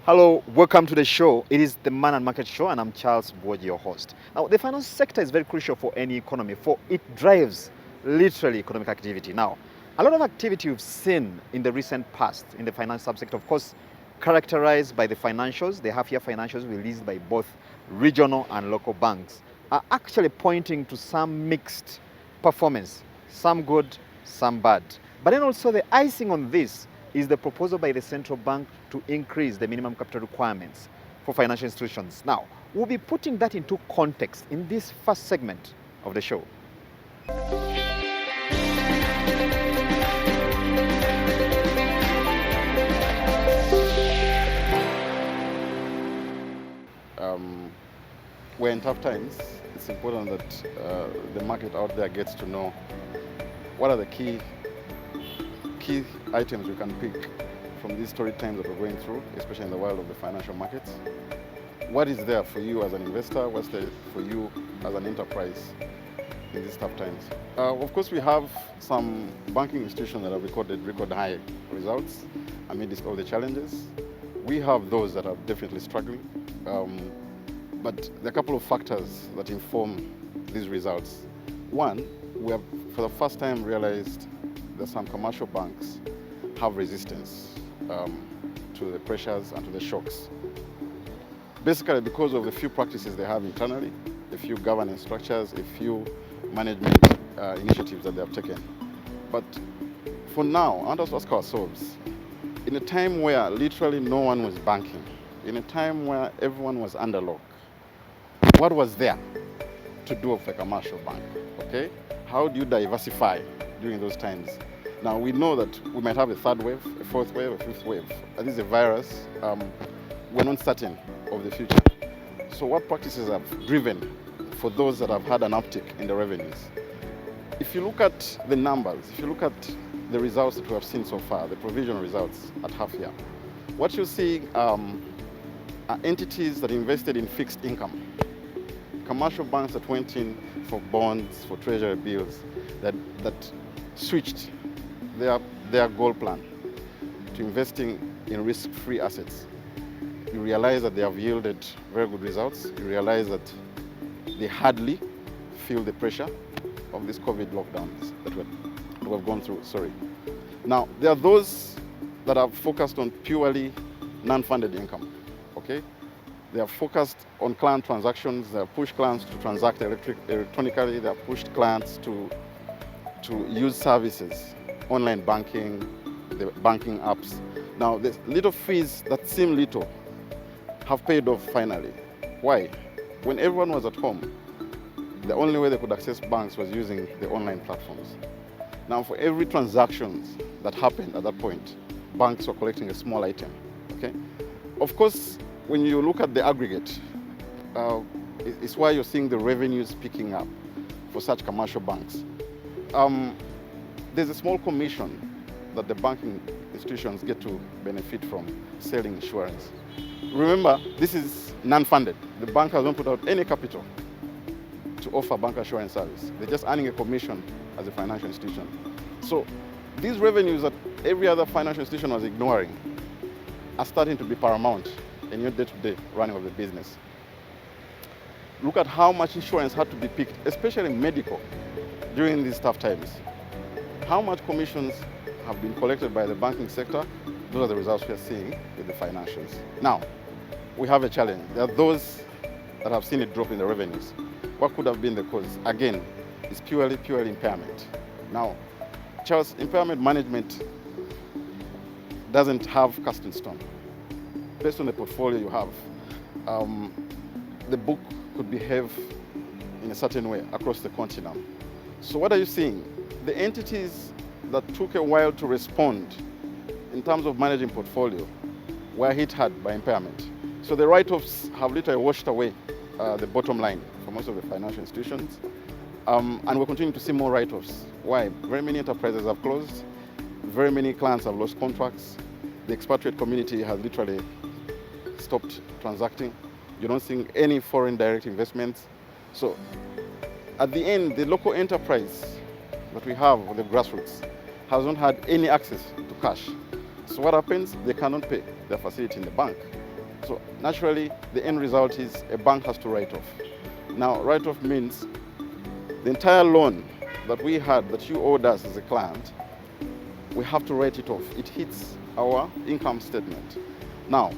Hello, welcome to the show. It is the Man and Market Show, and I'm Charles Boyd, your host. Now, the finance sector is very crucial for any economy, for it drives literally economic activity. Now, a lot of activity we've seen in the recent past in the finance subsector, of course, characterized by the financials, the half-year financials released by both regional and local banks, are actually pointing to some mixed performance, some good, some bad. But then also the icing on this is the proposal by the central bank to increase the minimum capital requirements for financial institutions. Now, we'll be putting that into context in this first segment of the show. We're in tough times. It's important that the market out there gets to know what are the key items we can pick from these torrid times that we're going through, especially in the world of the financial markets. What is there for you as an investor? What's there for you as an enterprise in these tough times? Of course, we have some banking institutions that have recorded record high results amidst all the challenges. We have those that are definitely struggling. But there are a couple of factors that inform these results. One, we have for the first time realized that some commercial banks have resistance to the pressures and to the shocks. Basically because of the few practices they have internally, a few governance structures, a few management initiatives that they have taken. But for now, I want us to ask ourselves, in a time where literally no one was banking, in a time where everyone was under lock, what was there to do with a commercial bank? Okay? How do you diversify during those times? Now we know that we might have a third wave, a fourth wave, a fifth wave. This is a virus. We're not certain of the future. So what practices have driven for those that have had an uptick in the revenues? If you look at the numbers, if you look at the results that we have seen so far, the provisional results at half year, what you're seeing are entities that invested in fixed income. Commercial banks that went in for bonds, for treasury bills, that switched their goal plan to investing in risk-free assets. You realize that they have yielded very good results. You realize that they hardly feel the pressure of these COVID lockdowns that we've gone through. Now, there are those that are focused on purely non-funded income. Okay? They are focused on client transactions. They have pushed clients to transact electronically. They have pushed clients to use services, online banking, the banking apps. Now, the little fees that seem little have paid off finally. Why? When everyone was at home, the only way they could access banks was using the online platforms. Now, for every transaction that happened at that point, banks were collecting a small item. Okay? Of course, when you look at the aggregate, it's why you're seeing the revenues picking up for such commercial banks. There's a small commission that the banking institutions get to benefit from selling insurance. Remember, this is non-funded. The bank has not put out any capital to offer bank assurance service. They're just earning a commission as a financial institution. So these revenues that every other financial institution was ignoring are starting to be paramount in your day-to-day running of the business. Look at how much insurance had to be picked, especially medical, during these tough times. How much commissions have been collected by the banking sector? Those are the results we are seeing with the financials. Now, we have a challenge. There are those that have seen a drop in the revenues. What could have been the cause? Again, it's purely impairment. Now, Charles, impairment management doesn't have cast in stone. Based on the portfolio you have, the book could behave in a certain way across the continent. So what are you seeing? The entities that took a while to respond in terms of managing portfolio were hit hard by impairment. So the write-offs have literally washed away the bottom line for most of the financial institutions. And we're continuing to see more write-offs. Why? Very many enterprises have closed. Very many clients have lost contracts. The expatriate community has literally stopped transacting. You're not seeing any foreign direct investments. So at the end, the local enterprise that we have, the grassroots, has not had any access to cash. So what happens? They cannot pay their facility in the bank. So naturally, the end result is a bank has to write off. Now, write off means the entire loan that we had, that you owed us as a client, we have to write it off. It hits our income statement. Now,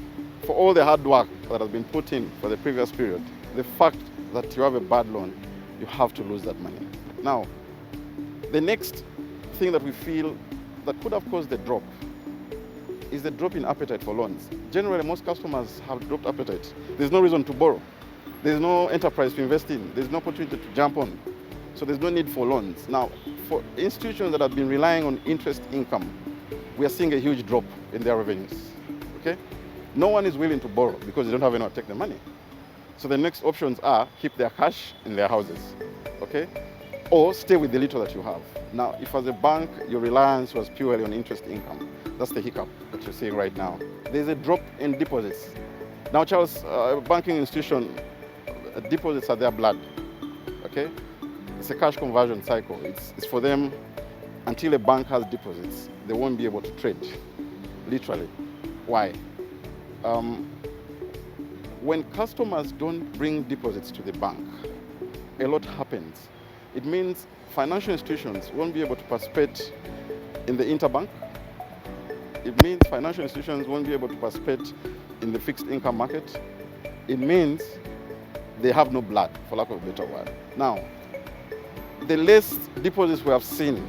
for all the hard work that has been put in for the previous period, the fact that you have a bad loan, you have to lose that money. Now, the next thing that we feel that could have caused the drop is the drop in appetite for loans. Generally, most customers have dropped appetite. There's no reason to borrow. There's no enterprise to invest in. There's no opportunity to jump on. So there's no need for loans. Now, for institutions that have been relying on interest income, we are seeing a huge drop in their revenues. Okay? No one is willing to borrow because they don't have anyone to take the money. So the next options are keep their cash in their houses. Okay? Or stay with the little that you have. Now, if as a bank, your reliance was purely on interest income, that's the hiccup that you're seeing right now. There's a drop in deposits. Now, Charles, banking institution, deposits are their blood. Okay? It's a cash conversion cycle. It's for them, until a bank has deposits, they won't be able to trade, literally. Why? When customers don't bring deposits to the bank, a lot happens. It means financial institutions won't be able to participate in the interbank. It means financial institutions won't be able to participate in the fixed income market. It means they have no blood, for lack of a better word. Now, the less deposits we have seen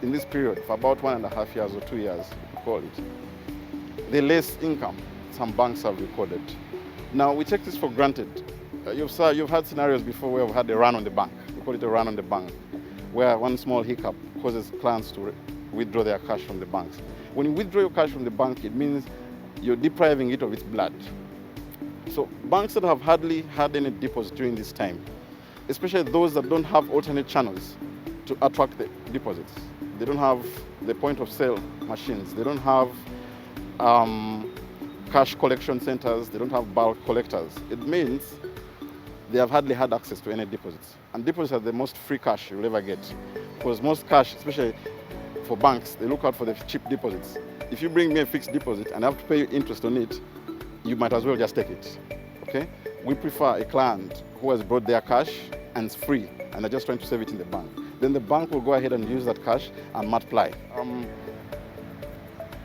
in this period, for about 1.5 years or 2 years, we call it, the less income some banks have recorded. Now, we take this for granted. You've had scenarios before where we've had a run on the bank. We call it a run on the bank, where one small hiccup causes clients to withdraw their cash from the banks. When you withdraw your cash from the bank, it means you're depriving it of its blood. So banks that have hardly had any deposits during this time, especially those that don't have alternate channels to attract the deposits. They don't have the point of sale machines. They don't have cash collection centers. They don't have bulk collectors. It means they have hardly had access to any deposits. And deposits are the most free cash you'll ever get. Because most cash, especially for banks, they look out for the cheap deposits. If you bring me a fixed deposit and I have to pay you interest on it, you might as well just take it. Okay? We prefer a client who has brought their cash and it's free and they're just trying to save it in the bank. Then the bank will go ahead and use that cash and multiply.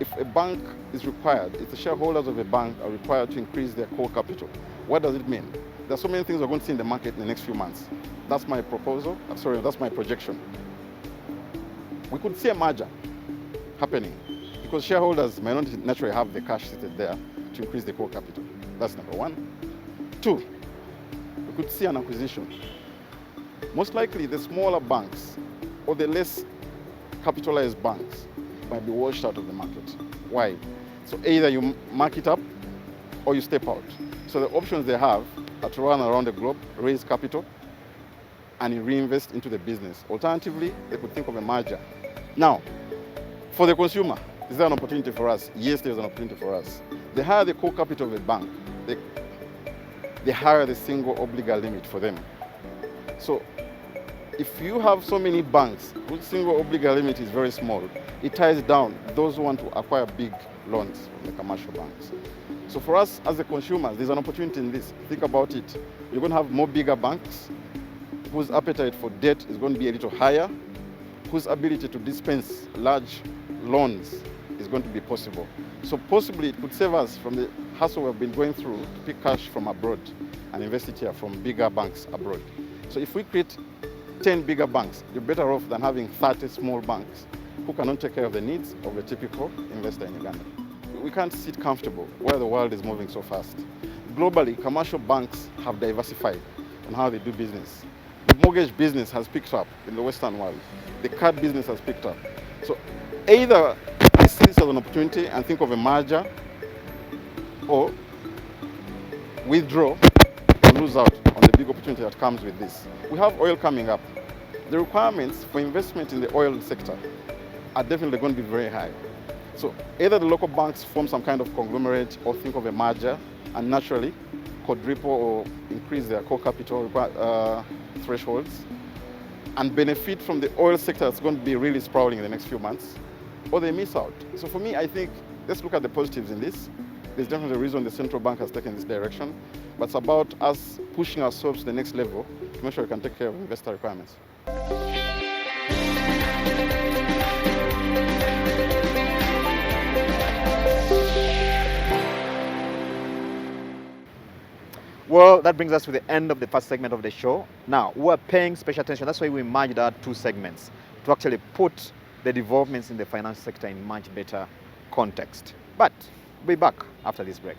If a bank is required, if the shareholders of a bank are required to increase their core capital, what does it mean? There are so many things we're going to see in the market in the next few months. That's my proposal. That's my projection. We could see a merger happening because shareholders may not naturally have the cash seated there to increase the core capital. That's number one. Two, we could see an acquisition. Most likely, the smaller banks or the less capitalized banks might be washed out of the market. Why? So either you mark it up or you step out. So the options they have are to run around the globe, raise capital, and reinvest into the business. Alternatively, they could think of a merger. Now, for the consumer, is there an opportunity for us? Yes, there's an opportunity for us. The higher the core capital of a bank, the higher the single obligor limit for them. So if you have so many banks whose single obligor limit is very small, it ties down those who want to acquire big loans from the commercial banks. So for us as the consumers, there's an opportunity in this. Think about it. You're going to have more bigger banks whose appetite for debt is going to be a little higher, whose ability to dispense large loans is going to be possible. So possibly it could save us from the hassle we've been going through to pick cash from abroad and invest it here from bigger banks abroad. So if we create 10 bigger banks, you're better off than having 30 small banks who cannot take care of the needs of a typical investor in Uganda. We can't sit comfortable where the world is moving so fast. Globally, commercial banks have diversified on how they do business. The mortgage business has picked up in the Western world. The card business has picked up. So either I see this as an opportunity and think of a merger, or withdraw and lose out on the big opportunity that comes with this. We have oil coming up. The requirements for investment in the oil sector are definitely going to be very high. So either the local banks form some kind of conglomerate or think of a merger and naturally quadruple or increase their core capital thresholds and benefit from the oil sector that's going to be really sprawling in the next few months, or they miss out. So for me, I think let's look at the positives in this. There's definitely a reason the central bank has taken this direction, but it's about us pushing ourselves to the next level to make sure we can take care of investor requirements. Well, that brings us to the end of the first segment of the show. Now, we're paying special attention. That's why we merged our two segments to actually put the developments in the finance sector in much better context. But we'll be back after this break.